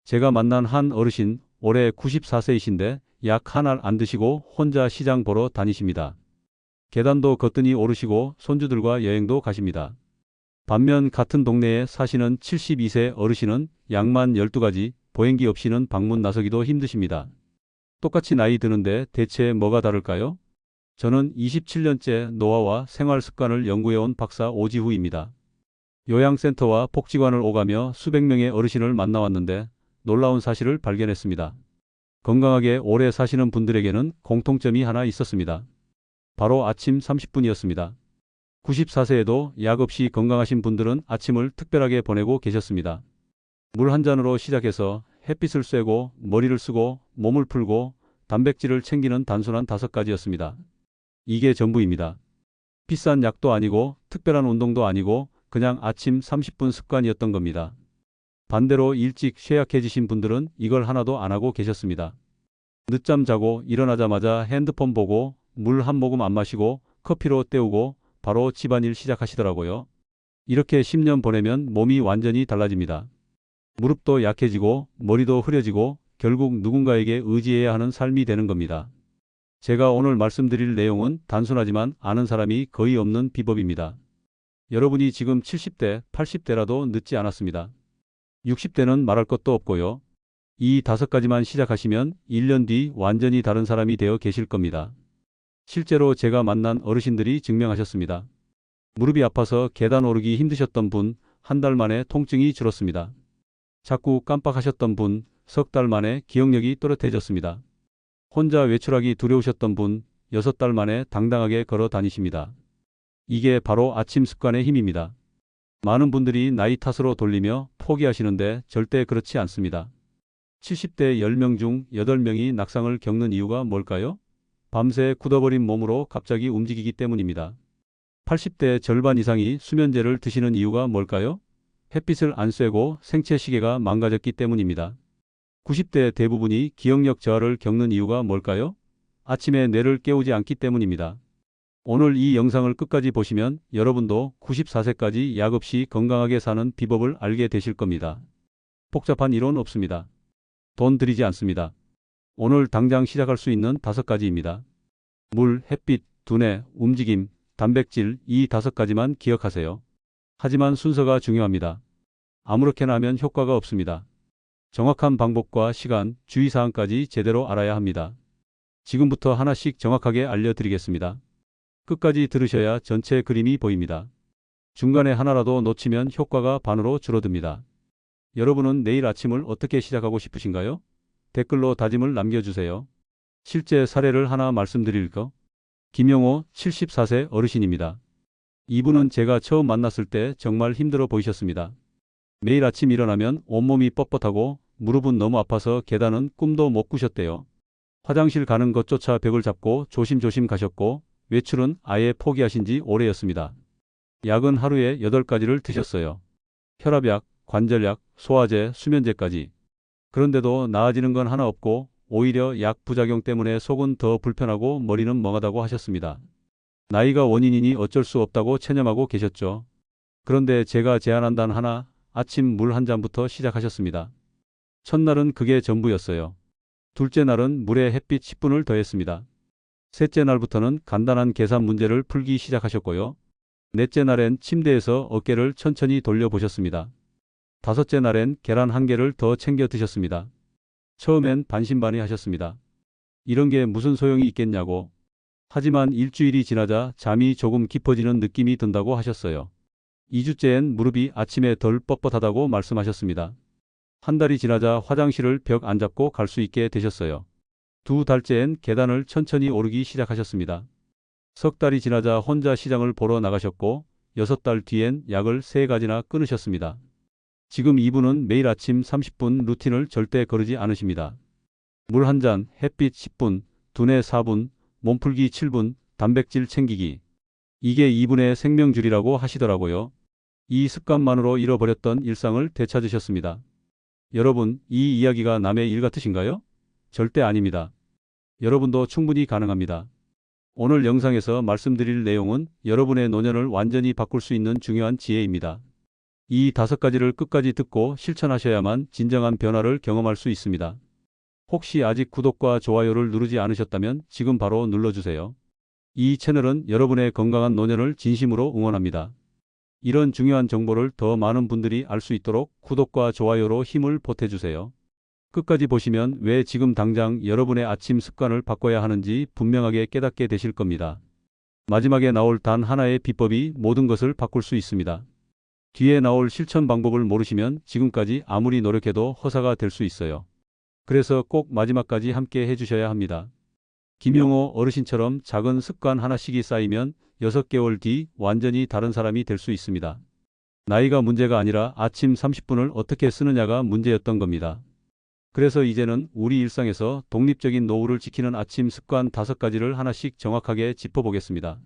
제가 만난 한 어르신, 올해 94세이신데 약 한 알 안 드시고 혼자 시장 보러 다니십니다. 계단도 거뜬히 오르시고 손주들과 여행도 가십니다. 반면 같은 동네에 사시는 72세 어르신은 약만 12가지, 보행기 없이는 방문 나서기도 힘드십니다. 똑같이 나이 드는데 대체 뭐가 다를까요? 저는 27년째 노화와 생활 습관을 연구해온 박사 오지후입니다. 요양센터와 복지관을 오가며 수백 명의 어르신을 만나왔는데 놀라운 사실을 발견했습니다. 건강하게 오래 사시는 분들에게는 공통점이 하나 있었습니다. 바로 아침 30분이었습니다. 94세에도 약 없이 건강하신 분들은 아침을 특별하게 보내고 계셨습니다. 물 한 잔으로 시작해서 햇빛을 쐬고 머리를 쓰고 몸을 풀고 단백질을 챙기는 단순한 5가지였습니다. 이게 전부입니다. 비싼 약도 아니고 특별한 운동도 아니고 그냥 아침 30분 습관이었던 겁니다. 반대로 일찍 쇠약해지신 분들은 이걸 하나도 안 하고 계셨습니다. 늦잠 자고 일어나자마자 핸드폰 보고 물 한 모금 안 마시고 커피로 때우고 바로 집안일 시작하시더라고요. 이렇게 10년 보내면 몸이 완전히 달라집니다. 무릎도 약해지고 머리도 흐려지고 결국 누군가에게 의지해야 하는 삶이 되는 겁니다. 제가 오늘 말씀드릴 내용은 단순하지만 아는 사람이 거의 없는 비법입니다. 여러분이 지금 70대, 80대라도 늦지 않았습니다. 60대는 말할 것도 없고요. 이 5가지만 시작하시면 1년 뒤 완전히 다른 사람이 되어 계실 겁니다. 실제로 제가 만난 어르신들이 증명하셨습니다. 무릎이 아파서 계단 오르기 힘드셨던 분, 한 달 만에 통증이 줄었습니다. 자꾸 깜빡하셨던 분, 석 달 만에 기억력이 또렷해졌습니다. 혼자 외출하기 두려우셨던 분, 6달 만에 당당하게 걸어 다니십니다. 이게 바로 아침 습관의 힘입니다. 많은 분들이 나이 탓으로 돌리며 포기하시는데 절대 그렇지 않습니다. 70대 10명 중 8명이 낙상을 겪는 이유가 뭘까요? 밤새 굳어버린 몸으로 갑자기 움직이기 때문입니다. 80대 절반 이상이 수면제를 드시는 이유가 뭘까요? 햇빛을 안 쐬고 생체 시계가 망가졌기 때문입니다. 90대 대부분이 기억력 저하를 겪는 이유가 뭘까요? 아침에 뇌를 깨우지 않기 때문입니다. 오늘 이 영상을 끝까지 보시면 여러분도 94세까지 약 없이 건강하게 사는 비법을 알게 되실 겁니다. 복잡한 이론 없습니다. 돈 들이지 않습니다. 오늘 당장 시작할 수 있는 5가지입니다. 물, 햇빛, 두뇌, 움직임, 단백질 이 5가지만 기억하세요. 하지만 순서가 중요합니다. 아무렇게나 하면 효과가 없습니다. 정확한 방법과 시간, 주의사항까지 제대로 알아야 합니다. 지금부터 하나씩 정확하게 알려드리겠습니다. 끝까지 들으셔야 전체 그림이 보입니다. 중간에 하나라도 놓치면 효과가 반으로 줄어듭니다. 여러분은 내일 아침을 어떻게 시작하고 싶으신가요? 댓글로 다짐을 남겨주세요. 실제 사례를 하나 말씀드릴까? 김영호 74세 어르신입니다. 이분은 제가 처음 만났을 때 정말 힘들어 보이셨습니다. 매일 아침 일어나면 온몸이 뻣뻣하고 무릎은 너무 아파서 계단은 꿈도 못 꾸셨대요. 화장실 가는 것조차 벽을 잡고 조심조심 가셨고 외출은 아예 포기하신 지 오래였습니다. 약은 하루에 8가지를 드셨어요. 혈압약, 관절약, 소화제, 수면제까지. 그런데도 나아지는 건 하나 없고 오히려 약 부작용 때문에 속은 더 불편하고 머리는 멍하다고 하셨습니다. 나이가 원인이니 어쩔 수 없다고 체념하고 계셨죠. 그런데 제가 제안한 단 하나, 아침 물 한 잔부터 시작하셨습니다. 첫날은 그게 전부였어요. 둘째 날은 물에 햇빛 10분을 더했습니다. 셋째 날부터는 간단한 계산 문제를 풀기 시작하셨고요. 넷째 날엔 침대에서 어깨를 천천히 돌려보셨습니다. 다섯째 날엔 계란 1개를 더 챙겨 드셨습니다. 처음엔 반신반의하셨습니다. 이런 게 무슨 소용이 있겠냐고. 하지만 일주일이 지나자 잠이 조금 깊어지는 느낌이 든다고 하셨어요. 2주째엔 무릎이 아침에 덜 뻣뻣하다고 말씀하셨습니다. 한 달이 지나자 화장실을 벽 안 잡고 갈 수 있게 되셨어요. 2달째엔 계단을 천천히 오르기 시작하셨습니다. 석 달이 지나자 혼자 시장을 보러 나가셨고 6달 뒤엔 약을 3가지나 끊으셨습니다. 지금 이분은 매일 아침 30분 루틴을 절대 거르지 않으십니다. 물 한 잔, 햇빛 10분, 두뇌 4분, 몸풀기 7분, 단백질 챙기기. 이게 이분의 생명줄이라고 하시더라고요. 이 습관만으로 잃어버렸던 일상을 되찾으셨습니다. 여러분, 이 이야기가 남의 일 같으신가요? 절대 아닙니다. 여러분도 충분히 가능합니다. 오늘 영상에서 말씀드릴 내용은 여러분의 노년을 완전히 바꿀 수 있는 중요한 지혜입니다. 이 5가지를 끝까지 듣고 실천하셔야만 진정한 변화를 경험할 수 있습니다. 혹시 아직 구독과 좋아요를 누르지 않으셨다면 지금 바로 눌러주세요. 이 채널은 여러분의 건강한 노년을 진심으로 응원합니다. 이런 중요한 정보를 더 많은 분들이 알 수 있도록 구독과 좋아요로 힘을 보태주세요. 끝까지 보시면 왜 지금 당장 여러분의 아침 습관을 바꿔야 하는지 분명하게 깨닫게 되실 겁니다. 마지막에 나올 단 하나의 비법이 모든 것을 바꿀 수 있습니다. 뒤에 나올 실천 방법을 모르시면 지금까지 아무리 노력해도 허사가 될 수 있어요. 그래서 꼭 마지막까지 함께 해주셔야 합니다. 김용호 어르신처럼 작은 습관 하나씩이 쌓이면 6개월 뒤 완전히 다른 사람이 될 수 있습니다. 나이가 문제가 아니라 아침 30분을 어떻게 쓰느냐가 문제였던 겁니다. 그래서 이제는 우리 일상에서 독립적인 노후를 지키는 아침 습관 5가지를 하나씩 정확하게 짚어보겠습니다.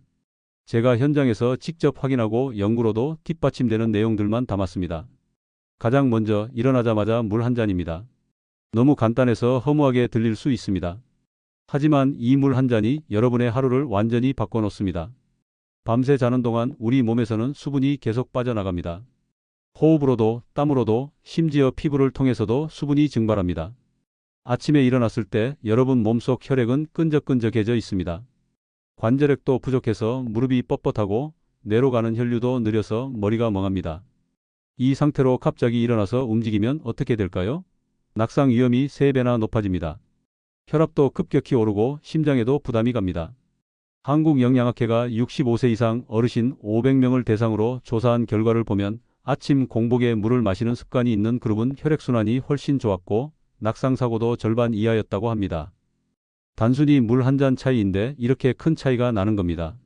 제가 현장에서 직접 확인하고 연구로도 뒷받침되는 내용들만 담았습니다. 가장 먼저 일어나자마자 물 한 잔입니다. 너무 간단해서 허무하게 들릴 수 있습니다. 하지만 이 물 한 잔이 여러분의 하루를 완전히 바꿔놓습니다. 밤새 자는 동안 우리 몸에서는 수분이 계속 빠져나갑니다. 호흡으로도 땀으로도 심지어 피부를 통해서도 수분이 증발합니다. 아침에 일어났을 때 여러분 몸속 혈액은 끈적끈적해져 있습니다. 관절액도 부족해서 무릎이 뻣뻣하고 뇌로 가는 혈류도 느려서 머리가 멍합니다. 이 상태로 갑자기 일어나서 움직이면 어떻게 될까요? 낙상 위험이 3배나 높아집니다. 혈압도 급격히 오르고 심장에도 부담이 갑니다. 한국영양학회가 65세 이상 어르신 500명을 대상으로 조사한 결과를 보면 아침 공복에 물을 마시는 습관이 있는 그룹은 혈액순환이 훨씬 좋았고 낙상 사고도 절반 이하였다고 합니다. 단순히 물 한 잔 차이인데 이렇게 큰 차이가 나는 겁니다.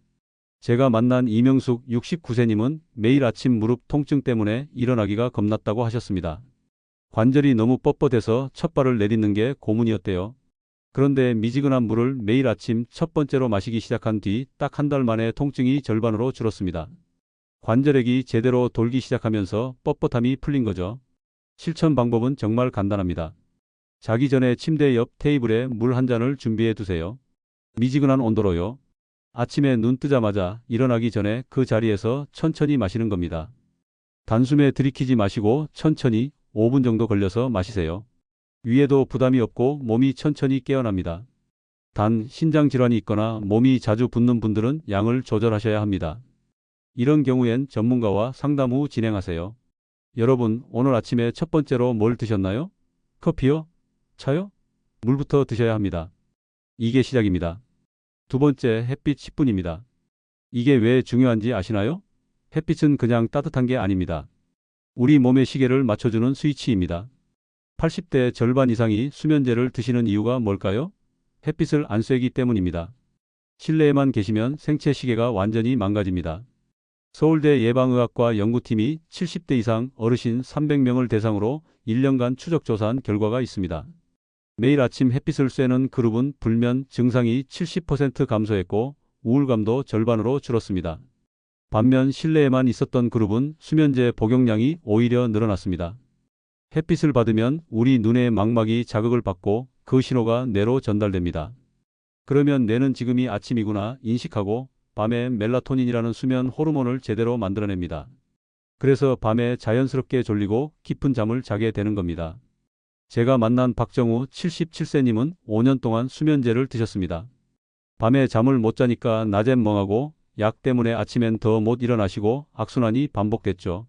제가 만난 이명숙 69세님은 매일 아침 무릎 통증 때문에 일어나기가 겁났다고 하셨습니다. 관절이 너무 뻣뻣해서 첫 발을 내딛는 게 고문이었대요. 그런데 미지근한 물을 매일 아침 첫 번째로 마시기 시작한 뒤 딱 한 달 만에 통증이 절반으로 줄었습니다. 관절액이 제대로 돌기 시작하면서 뻣뻣함이 풀린 거죠. 실천 방법은 정말 간단합니다. 자기 전에 침대 옆 테이블에 물 한 잔을 준비해 두세요. 미지근한 온도로요. 아침에 눈 뜨자마자 일어나기 전에 그 자리에서 천천히 마시는 겁니다. 단숨에 들이키지 마시고 천천히 5분 정도 걸려서 마시세요. 위에도 부담이 없고 몸이 천천히 깨어납니다. 단 신장 질환이 있거나 몸이 자주 붓는 분들은 양을 조절하셔야 합니다. 이런 경우엔 전문가와 상담 후 진행하세요. 여러분, 오늘 아침에 첫 번째로 뭘 드셨나요? 커피요? 차요? 물부터 드셔야 합니다. 이게 시작입니다. 두 번째, 햇빛 10분입니다. 이게 왜 중요한지 아시나요? 햇빛은 그냥 따뜻한 게 아닙니다. 우리 몸의 시계를 맞춰주는 스위치입니다. 80대 절반 이상이 수면제를 드시는 이유가 뭘까요? 햇빛을 안 쐬기 때문입니다. 실내에만 계시면 생체 시계가 완전히 망가집니다. 서울대 예방의학과 연구팀이 70대 이상 어르신 300명을 대상으로 1년간 추적 조사한 결과가 있습니다. 매일 아침 햇빛을 쐬는 그룹은 불면 증상이 70% 감소했고 우울감도 절반으로 줄었습니다. 반면 실내에만 있었던 그룹은 수면제 복용량이 오히려 늘어났습니다. 햇빛을 받으면 우리 눈의 망막이 자극을 받고 그 신호가 뇌로 전달됩니다. 그러면 뇌는 지금이 아침이구나 인식하고 밤에 멜라토닌이라는 수면 호르몬을 제대로 만들어냅니다. 그래서 밤에 자연스럽게 졸리고 깊은 잠을 자게 되는 겁니다. 제가 만난 박정우 77세님은 5년 동안 수면제를 드셨습니다. 밤에 잠을 못 자니까 낮엔 멍하고 약 때문에 아침엔 더 못 일어나시고 악순환이 반복됐죠.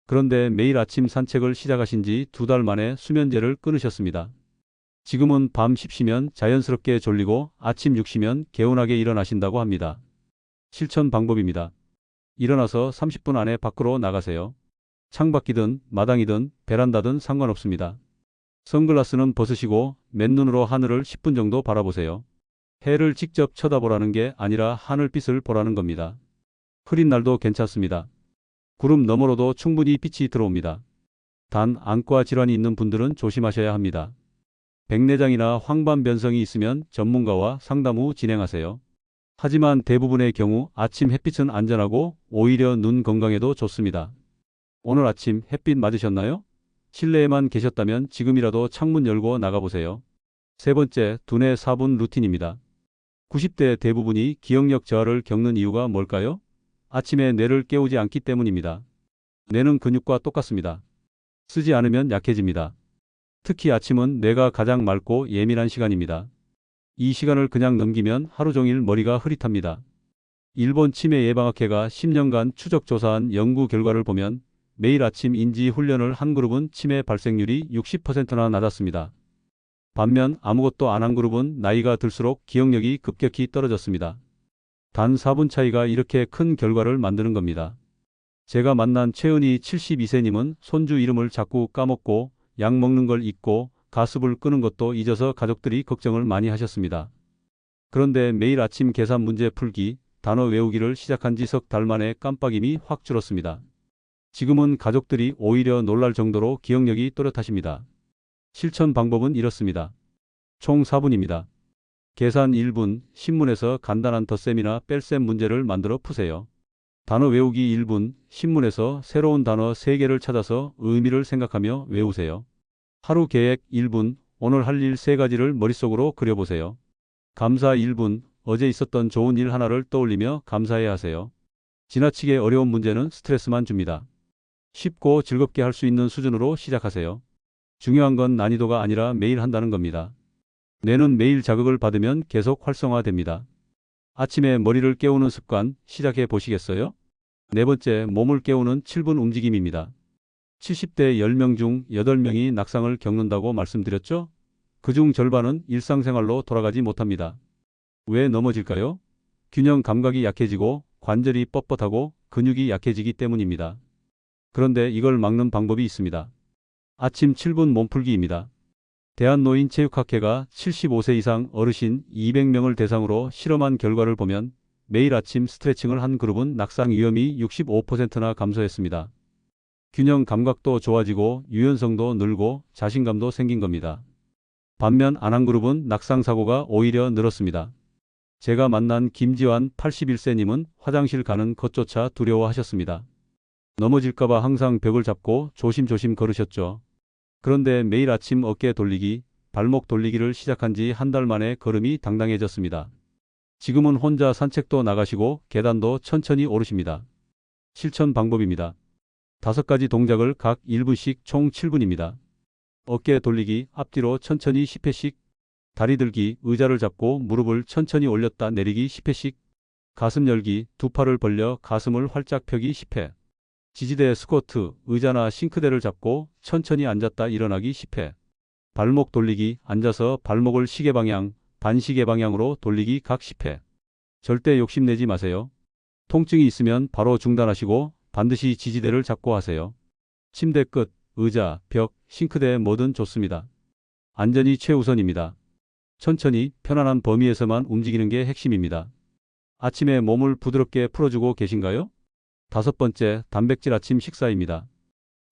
그런데 매일 아침 산책을 시작하신 지 2달 만에 수면제를 끊으셨습니다. 지금은 밤 10시면 자연스럽게 졸리고 아침 6시면 개운하게 일어나신다고 합니다. 실천 방법입니다. 일어나서 30분 안에 밖으로 나가세요. 창밖이든 마당이든 베란다든 상관없습니다. 선글라스는 벗으시고 맨눈으로 하늘을 10분 정도 바라보세요. 해를 직접 쳐다보라는 게 아니라 하늘빛을 보라는 겁니다. 흐린 날도 괜찮습니다. 구름 너머로도 충분히 빛이 들어옵니다. 단 안과 질환이 있는 분들은 조심하셔야 합니다. 백내장이나 황반변성이 있으면 전문가와 상담 후 진행하세요. 하지만 대부분의 경우 아침 햇빛은 안전하고 오히려 눈 건강에도 좋습니다. 오늘 아침 햇빛 맞으셨나요? 실내에만 계셨다면 지금이라도 창문 열고 나가보세요. 세 번째, 두뇌 4분 루틴입니다. 90대 대부분이 기억력 저하를 겪는 이유가 뭘까요? 아침에 뇌를 깨우지 않기 때문입니다. 뇌는 근육과 똑같습니다. 쓰지 않으면 약해집니다. 특히 아침은 뇌가 가장 맑고 예민한 시간입니다. 이 시간을 그냥 넘기면 하루 종일 머리가 흐릿합니다. 일본 치매 예방학회가 10년간 추적 조사한 연구 결과를 보면 매일 아침 인지 훈련을 한 그룹은 치매 발생률이 60%나 낮았습니다. 반면 아무것도 안 한 그룹은 나이가 들수록 기억력이 급격히 떨어졌습니다. 단 4분 차이가 이렇게 큰 결과를 만드는 겁니다. 제가 만난 최은희 72세님은 손주 이름을 자꾸 까먹고 약 먹는 걸 잊고 가습을 끄는 것도 잊어서 가족들이 걱정을 많이 하셨습니다. 그런데 매일 아침 계산 문제 풀기, 단어 외우기를 시작한 지 석 달 만에 깜빡임이 확 줄었습니다. 지금은 가족들이 오히려 놀랄 정도로 기억력이 또렷하십니다. 실천 방법은 이렇습니다. 총 4분입니다. 계산 1분, 신문에서 간단한 덧셈이나 뺄셈 문제를 만들어 푸세요. 단어 외우기 1분, 신문에서 새로운 단어 3개를 찾아서 의미를 생각하며 외우세요. 하루 계획 1분, 오늘 할 일 3가지를 머릿속으로 그려보세요. 감사 1분, 어제 있었던 좋은 일 하나를 떠올리며 감사해야 하세요. 지나치게 어려운 문제는 스트레스만 줍니다. 쉽고 즐겁게 할 수 있는 수준으로 시작하세요. 중요한 건 난이도가 아니라 매일 한다는 겁니다. 뇌는 매일 자극을 받으면 계속 활성화됩니다. 아침에 머리를 깨우는 습관 시작해 보시겠어요? 네 번째, 몸을 깨우는 7분 움직임입니다. 70대 10명 중 8명이 낙상을 겪는다고 말씀드렸죠? 그중 절반은 일상생활로 돌아가지 못합니다. 왜 넘어질까요? 균형 감각이 약해지고 관절이 뻣뻣하고 근육이 약해지기 때문입니다. 그런데 이걸 막는 방법이 있습니다. 아침 7분 몸풀기입니다. 대한노인체육학회가 75세 이상 어르신 200명을 대상으로 실험한 결과를 보면 매일 아침 스트레칭을 한 그룹은 낙상 위험이 65%나 감소했습니다. 균형 감각도 좋아지고 유연성도 늘고 자신감도 생긴 겁니다. 반면 안 한 그룹은 낙상 사고가 오히려 늘었습니다. 제가 만난 김지환 81세님은 화장실 가는 것조차 두려워하셨습니다. 넘어질까봐 항상 벽을 잡고 조심조심 걸으셨죠. 그런데 매일 아침 어깨 돌리기, 발목 돌리기를 시작한 지 한 달 만에 걸음이 당당해졌습니다. 지금은 혼자 산책도 나가시고 계단도 천천히 오르십니다. 실천 방법입니다. 5가지 동작을 각 1분씩 총 7분입니다. 어깨 돌리기, 앞뒤로 천천히 10회씩, 다리 들기, 의자를 잡고 무릎을 천천히 올렸다 내리기 10회씩, 가슴 열기, 두 팔을 벌려 가슴을 활짝 펴기 10회, 지지대 스쿼트, 의자나 싱크대를 잡고 천천히 앉았다 일어나기 10회, 발목 돌리기, 앉아서 발목을 시계 방향, 반시계 방향으로 돌리기 각 10회. 절대 욕심내지 마세요. 통증이 있으면 바로 중단하시고 반드시 지지대를 잡고 하세요. 침대 끝, 의자, 벽, 싱크대 뭐든 좋습니다. 안전이 최우선입니다. 천천히 편안한 범위에서만 움직이는 게 핵심입니다. 아침에 몸을 부드럽게 풀어주고 계신가요? 5번째, 단백질 아침 식사입니다.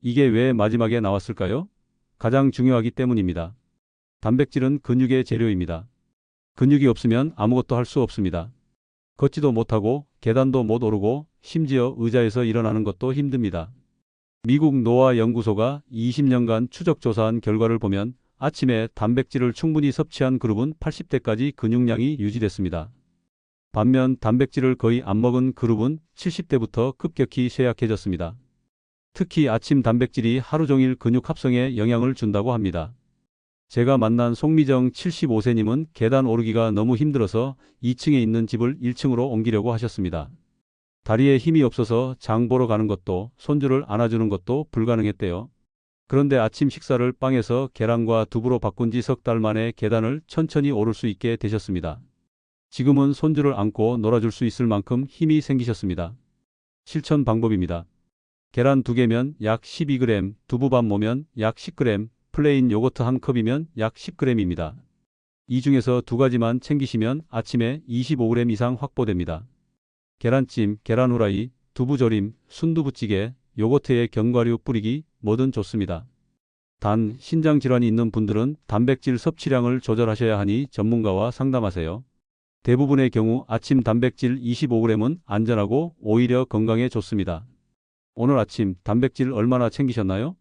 이게 왜 마지막에 나왔을까요? 가장 중요하기 때문입니다. 단백질은 근육의 재료입니다. 근육이 없으면 아무것도 할 수 없습니다. 걷지도 못하고 계단도 못 오르고 심지어 의자에서 일어나는 것도 힘듭니다. 미국 노아 연구소가 20년간 추적 조사한 결과를 보면 아침에 단백질을 충분히 섭취한 그룹은 80대까지 근육량이 유지됐습니다. 반면 단백질을 거의 안 먹은 그룹은 70대부터 급격히 쇠약해졌습니다. 특히 아침 단백질이 하루 종일 근육 합성에 영향을 준다고 합니다. 제가 만난 송미정 75세님은 계단 오르기가 너무 힘들어서 2층에 있는 집을 1층으로 옮기려고 하셨습니다. 다리에 힘이 없어서 장 보러 가는 것도 손주를 안아주는 것도 불가능했대요. 그런데 아침 식사를 빵에서 계란과 두부로 바꾼 지 석 달 만에 계단을 천천히 오를 수 있게 되셨습니다. 지금은 손주를 안고 놀아줄 수 있을 만큼 힘이 생기셨습니다. 실천 방법입니다. 계란 2개면 약 12g, 두부밥 모면 약 10g, 플레인 요거트 1컵이면 약 10g입니다. 이 중에서 2가지만 챙기시면 아침에 25g 이상 확보됩니다. 계란찜, 계란 후라이, 두부조림, 순두부찌개, 요거트에 견과류 뿌리기 뭐든 좋습니다. 단, 신장 질환이 있는 분들은 단백질 섭취량을 조절하셔야 하니 전문가와 상담하세요. 대부분의 경우 아침 단백질 25g은 안전하고 오히려 건강에 좋습니다. 오늘 아침 단백질 얼마나 챙기셨나요?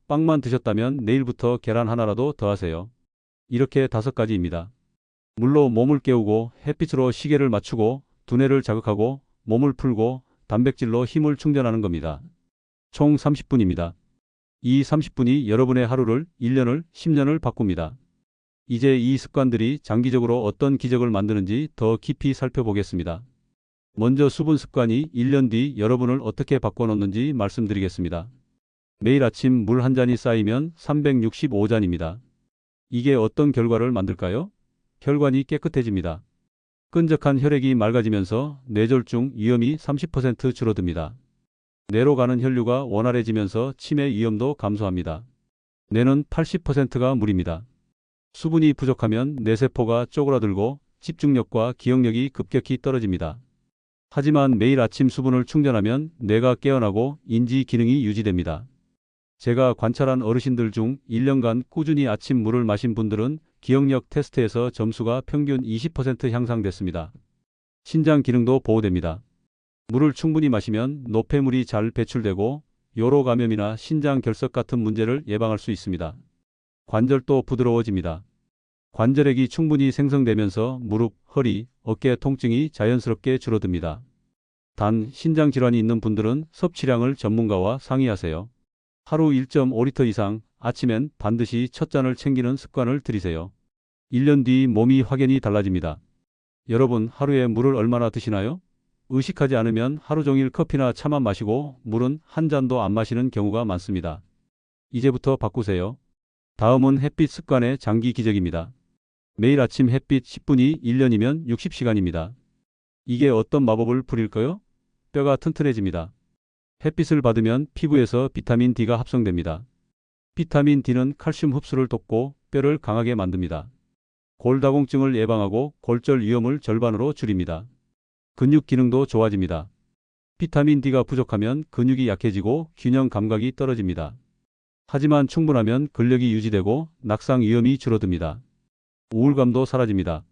빵만 드셨다면 내일부터 계란 하나라도 더 하세요. 이렇게 5가지입니다. 물로 몸을 깨우고 햇빛으로 시계를 맞추고 두뇌를 자극하고 몸을 풀고 단백질로 힘을 충전하는 겁니다. 총 30분입니다. 이 30분이 여러분의 하루를, 1년을, 10년을 바꿉니다. 이제 이 습관들이 장기적으로 어떤 기적을 만드는지 더 깊이 살펴보겠습니다. 먼저 수분 습관이 1년 뒤 여러분을 어떻게 바꿔놓는지 말씀드리겠습니다. 매일 아침 물 한 잔이 쌓이면 365잔입니다. 이게 어떤 결과를 만들까요? 혈관이 깨끗해집니다. 끈적한 혈액이 맑아지면서 뇌졸중 위험이 30% 줄어듭니다. 뇌로 가는 혈류가 원활해지면서 치매 위험도 감소합니다. 뇌는 80%가 물입니다. 수분이 부족하면 뇌세포가 쪼그라들고 집중력과 기억력이 급격히 떨어집니다. 하지만 매일 아침 수분을 충전하면 뇌가 깨어나고 인지 기능이 유지됩니다. 제가 관찰한 어르신들 중 1년간 꾸준히 아침 물을 마신 분들은 기억력 테스트에서 점수가 평균 20% 향상됐습니다. 신장 기능도 보호됩니다. 물을 충분히 마시면 노폐물이 잘 배출되고 요로 감염이나 신장 결석 같은 문제를 예방할 수 있습니다. 관절도 부드러워집니다. 관절액이 충분히 생성되면서 무릎, 허리, 어깨 통증이 자연스럽게 줄어듭니다. 단, 신장 질환이 있는 분들은 섭취량을 전문가와 상의하세요. 하루 1.5리터 이상, 아침엔 반드시 첫 잔을 챙기는 습관을 들이세요. 1년 뒤 몸이 확연히 달라집니다. 여러분, 하루에 물을 얼마나 드시나요? 의식하지 않으면 하루 종일 커피나 차만 마시고 물은 한 잔도 안 마시는 경우가 많습니다. 이제부터 바꾸세요. 다음은 햇빛 습관의 장기 기적입니다. 매일 아침 햇빛 10분이 1년이면 60시간입니다. 이게 어떤 마법을 부릴까요? 뼈가 튼튼해집니다. 햇빛을 받으면 피부에서 비타민 D가 합성됩니다. 비타민 D는 칼슘 흡수를 돕고 뼈를 강하게 만듭니다. 골다공증을 예방하고 골절 위험을 절반으로 줄입니다. 근육 기능도 좋아집니다. 비타민 D가 부족하면 근육이 약해지고 균형 감각이 떨어집니다. 하지만 충분하면 근력이 유지되고 낙상 위험이 줄어듭니다. 우울감도 사라집니다.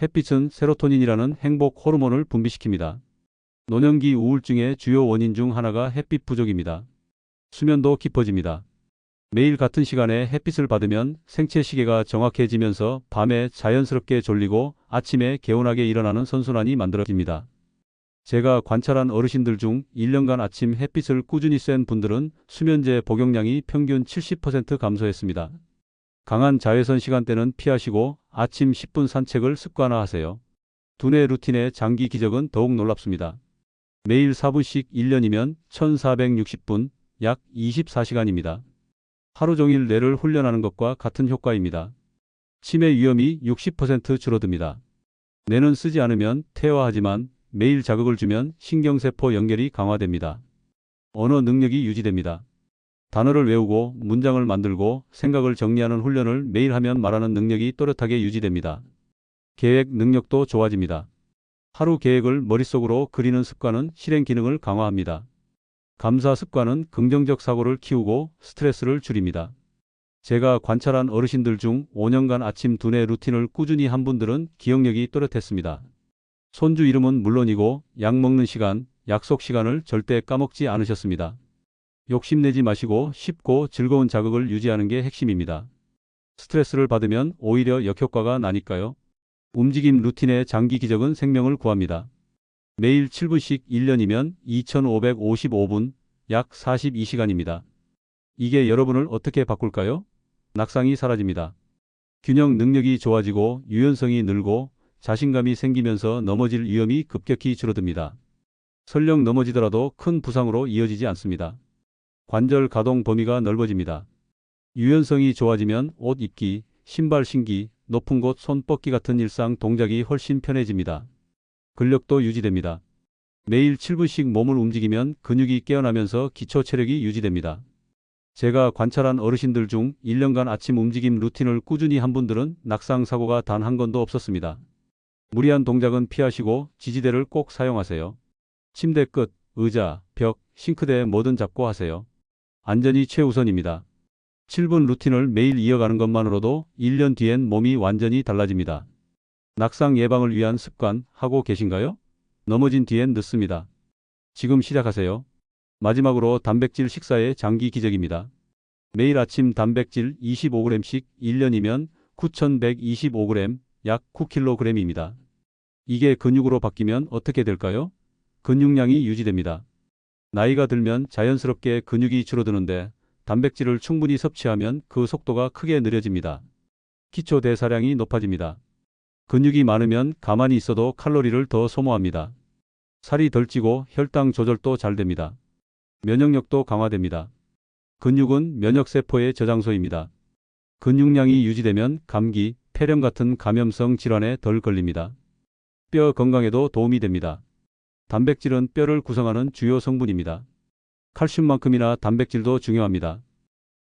햇빛은 세로토닌이라는 행복 호르몬을 분비시킵니다. 노년기 우울증의 주요 원인 중 하나가 햇빛 부족입니다. 수면도 깊어집니다. 매일 같은 시간에 햇빛을 받으면 생체 시계가 정확해지면서 밤에 자연스럽게 졸리고 아침에 개운하게 일어나는 선순환이 만들어집니다. 제가 관찰한 어르신들 중 1년간 아침 햇빛을 꾸준히 쐰 분들은 수면제 복용량이 평균 70% 감소했습니다. 강한 자외선 시간대는 피하시고 아침 10분 산책을 습관화하세요. 두뇌 루틴의 장기 기적은 더욱 놀랍습니다. 매일 4분씩 1년이면 1460분, 약 24시간입니다. 하루 종일 뇌를 훈련하는 것과 같은 효과입니다. 치매 위험이 60% 줄어듭니다. 뇌는 쓰지 않으면 퇴화하지만 매일 자극을 주면 신경세포 연결이 강화됩니다. 언어 능력이 유지됩니다. 단어를 외우고 문장을 만들고 생각을 정리하는 훈련을 매일 하면 말하는 능력이 또렷하게 유지됩니다. 계획 능력도 좋아집니다. 하루 계획을 머릿속으로 그리는 습관은 실행 기능을 강화합니다. 감사 습관은 긍정적 사고를 키우고 스트레스를 줄입니다. 제가 관찰한 어르신들 중 5년간 아침 두뇌 루틴을 꾸준히 한 분들은 기억력이 또렷했습니다. 손주 이름은 물론이고 약 먹는 시간, 약속 시간을 절대 까먹지 않으셨습니다. 욕심내지 마시고 쉽고 즐거운 자극을 유지하는 게 핵심입니다. 스트레스를 받으면 오히려 역효과가 나니까요. 움직임 루틴의 장기 기적은 생명을 구합니다. 매일 7분씩 1년이면 2555분, 약 42시간입니다. 이게 여러분을 어떻게 바꿀까요? 낙상이 사라집니다. 균형 능력이 좋아지고 유연성이 늘고 자신감이 생기면서 넘어질 위험이 급격히 줄어듭니다. 설령 넘어지더라도 큰 부상으로 이어지지 않습니다. 관절 가동 범위가 넓어집니다. 유연성이 좋아지면 옷 입기, 신발 신기, 높은 곳 손 뻗기 같은 일상 동작이 훨씬 편해집니다. 근력도 유지됩니다. 매일 7분씩 몸을 움직이면 근육이 깨어나면서 기초 체력이 유지됩니다. 제가 관찰한 어르신들 중 1년간 아침 움직임 루틴을 꾸준히 한 분들은 낙상 사고가 단 한 건도 없었습니다. 무리한 동작은 피하시고 지지대를 꼭 사용하세요. 침대 끝, 의자, 벽, 싱크대에 뭐든 잡고 하세요. 안전이 최우선입니다. 7분 루틴을 매일 이어가는 것만으로도 1년 뒤엔 몸이 완전히 달라집니다. 낙상 예방을 위한 습관 하고 계신가요? 넘어진 뒤엔 늦습니다. 지금 시작하세요. 마지막으로 단백질 식사의 장기 기적입니다. 매일 아침 단백질 25g씩 1년이면 9125g, 약 9kg입니다. 이게 근육으로 바뀌면 어떻게 될까요? 근육량이 유지됩니다. 나이가 들면 자연스럽게 근육이 줄어드는데 단백질을 충분히 섭취하면 그 속도가 크게 느려집니다. 기초 대사량이 높아집니다. 근육이 많으면 가만히 있어도 칼로리를 더 소모합니다. 살이 덜 찌고 혈당 조절도 잘 됩니다. 면역력도 강화됩니다. 근육은 면역세포의 저장소입니다. 근육량이 유지되면 감기, 폐렴 같은 감염성 질환에 덜 걸립니다. 뼈 건강에도 도움이 됩니다. 단백질은 뼈를 구성하는 주요 성분입니다. 칼슘만큼이나 단백질도 중요합니다.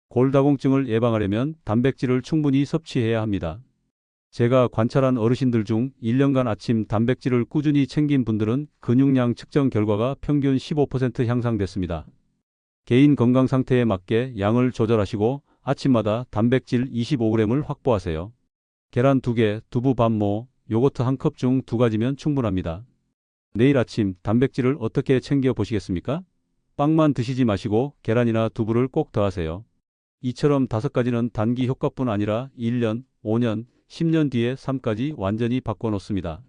골다공증을 예방하려면 단백질을 충분히 섭취해야 합니다. 제가 관찰한 어르신들 중 1년간 아침 단백질을 꾸준히 챙긴 분들은 근육량 측정 결과가 평균 15% 향상됐습니다. 개인 건강 상태에 맞게 양을 조절하시고 아침마다 단백질 25g을 확보하세요. 계란 2개, 두부 반모, 요거트 1컵 중 2가지면 충분합니다. 내일 아침 단백질을 어떻게 챙겨 보시겠습니까? 빵만 드시지 마시고 계란이나 두부를 꼭 더하세요. 이처럼 5가지는 단기 효과뿐 아니라 1년, 5년, 10년 뒤에 삶까지 완전히 바꿔놓습니다.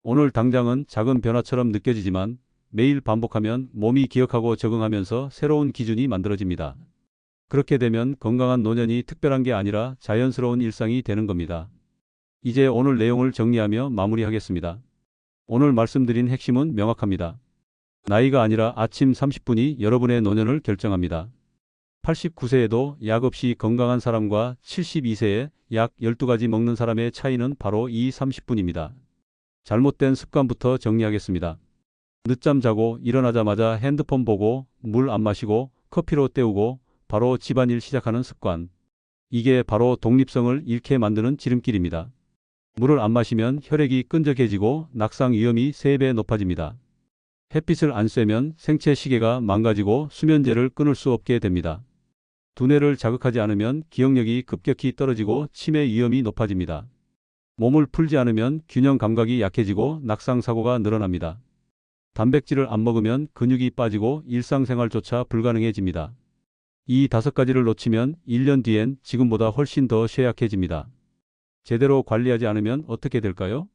오늘 당장은 작은 변화처럼 느껴지지만 매일 반복하면 몸이 기억하고 적응하면서 새로운 기준이 만들어집니다. 그렇게 되면 건강한 노년이 특별한 게 아니라 자연스러운 일상이 되는 겁니다. 이제 오늘 내용을 정리하며 마무리하겠습니다. 오늘 말씀드린 핵심은 명확합니다. 나이가 아니라 아침 30분이 여러분의 노년을 결정합니다. 89세에도 약 없이 건강한 사람과 72세에 약 12가지 먹는 사람의 차이는 바로 이 30분입니다. 잘못된 습관부터 정리하겠습니다. 늦잠 자고 일어나자마자 핸드폰 보고 물 안 마시고 커피로 때우고 바로 집안일 시작하는 습관. 이게 바로 독립성을 잃게 만드는 지름길입니다. 물을 안 마시면 혈액이 끈적해지고 낙상 위험이 3배 높아집니다. 햇빛을 안 쐬면 생체 시계가 망가지고 수면제를 끊을 수 없게 됩니다. 두뇌를 자극하지 않으면 기억력이 급격히 떨어지고 치매 위험이 높아집니다. 몸을 풀지 않으면 균형 감각이 약해지고 낙상 사고가 늘어납니다. 단백질을 안 먹으면 근육이 빠지고 일상생활조차 불가능해집니다. 이 5가지를 놓치면 1년 뒤엔 지금보다 훨씬 더 쇠약해집니다. 제대로 관리하지 않으면 어떻게 될까요?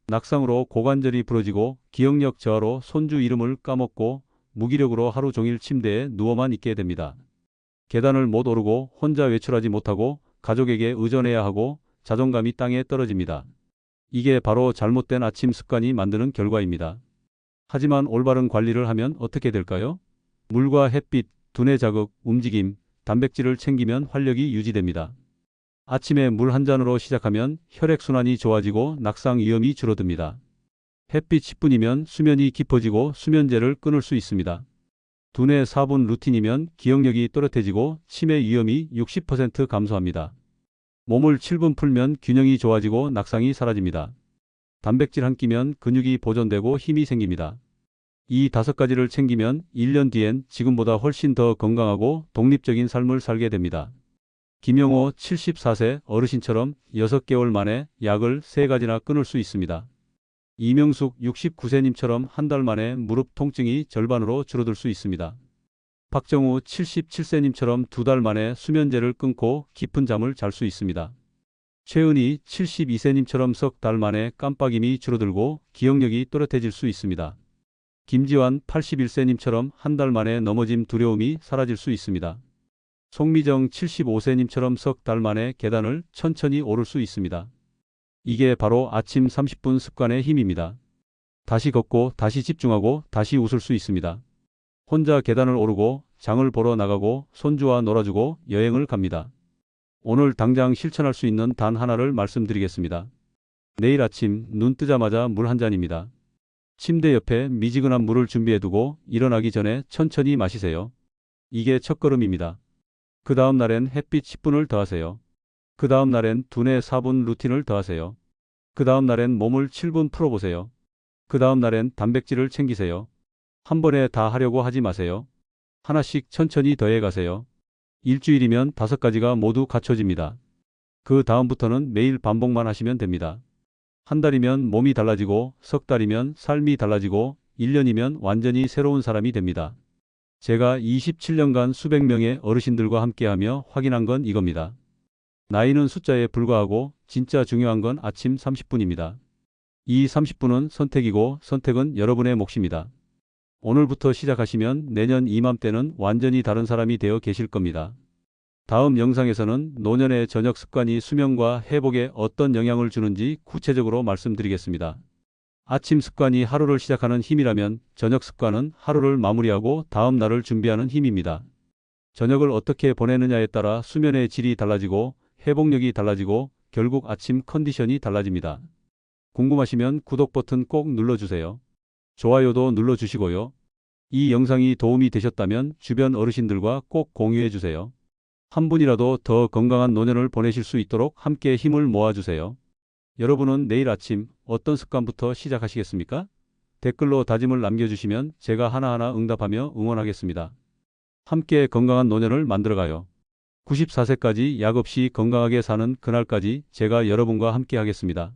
낙상으로 고관절이 부러지고 기억력 저하로 손주 이름을 까먹고 무기력으로 하루 종일 침대에 누워만 있게 됩니다. 계단을 못 오르고 혼자 외출하지 못하고 가족에게 의존해야 하고 자존감이 땅에 떨어집니다. 이게 바로 잘못된 아침 습관이 만드는 결과입니다. 하지만 올바른 관리를 하면 어떻게 될까요? 물과 햇빛, 두뇌 자극, 움직임, 단백질을 챙기면 활력이 유지됩니다. 아침에 물 한 잔으로 시작하면 혈액순환이 좋아지고 낙상 위험이 줄어듭니다. 햇빛 10분이면 수면이 깊어지고 수면제를 끊을 수 있습니다. 두뇌 4분 루틴이면 기억력이 또렷해지고 치매 위험이 60% 감소합니다. 몸을 7분 풀면 균형이 좋아지고 낙상이 사라집니다. 단백질 한 끼면 근육이 보존되고 힘이 생깁니다. 이 5가지를 챙기면 1년 뒤엔 지금보다 훨씬 더 건강하고 독립적인 삶을 살게 됩니다. 김영호 74세 어르신처럼 6개월 만에 약을 3가지나 끊을 수 있습니다. 이명숙 69세님처럼 한 달 만에 무릎 통증이 절반으로 줄어들 수 있습니다. 박정우 77세님처럼 2달 만에 수면제를 끊고 깊은 잠을 잘 수 있습니다. 최은희 72세님처럼 석 달 만에 깜빡임이 줄어들고 기억력이 또렷해질 수 있습니다. 김지환 81세님처럼 한 달 만에 넘어짐 두려움이 사라질 수 있습니다. 송미정 75세님처럼 석 달 만에 계단을 천천히 오를 수 있습니다. 이게 바로 아침 30분 습관의 힘입니다. 다시 걷고 다시 집중하고 다시 웃을 수 있습니다. 혼자 계단을 오르고 장을 보러 나가고 손주와 놀아주고 여행을 갑니다. 오늘 당장 실천할 수 있는 단 하나를 말씀드리겠습니다. 내일 아침 눈 뜨자마자 물 한 잔입니다. 침대 옆에 미지근한 물을 준비해두고 일어나기 전에 천천히 마시세요. 이게 첫걸음입니다. 그 다음 날엔 햇빛 10분을 더하세요. 그 다음 날엔 두뇌 4분 루틴을 더하세요. 그 다음 날엔 몸을 7분 풀어보세요. 그 다음 날엔 단백질을 챙기세요. 한 번에 다 하려고 하지 마세요. 하나씩 천천히 더해가세요. 일주일이면 5가지가 모두 갖춰집니다. 그 다음부터는 매일 반복만 하시면 됩니다. 한 달이면 몸이 달라지고 석 달이면 삶이 달라지고 1년이면 완전히 새로운 사람이 됩니다. 제가 27년간 수백 명의 어르신들과 함께하며 확인한 건 이겁니다. 나이는 숫자에 불과하고 진짜 중요한 건 아침 30분입니다. 이 30분은 선택이고 선택은 여러분의 몫입니다. 오늘부터 시작하시면 내년 이맘때는 완전히 다른 사람이 되어 계실 겁니다. 다음 영상에서는 노년의 저녁 습관이 수면과 회복에 어떤 영향을 주는지 구체적으로 말씀드리겠습니다. 아침 습관이 하루를 시작하는 힘이라면 저녁 습관은 하루를 마무리하고 다음 날을 준비하는 힘입니다. 저녁을 어떻게 보내느냐에 따라 수면의 질이 달라지고 회복력이 달라지고 결국 아침 컨디션이 달라집니다. 궁금하시면 구독 버튼 꼭 눌러주세요. 좋아요도 눌러주시고요. 이 영상이 도움이 되셨다면 주변 어르신들과 꼭 공유해주세요. 한 분이라도 더 건강한 노년을 보내실 수 있도록 함께 힘을 모아주세요. 여러분은 내일 아침 어떤 습관부터 시작하시겠습니까? 댓글로 다짐을 남겨주시면 제가 하나하나 응답하며 응원하겠습니다. 함께 건강한 노년을 만들어가요. 94세까지 약 없이 건강하게 사는 그날까지 제가 여러분과 함께 하겠습니다.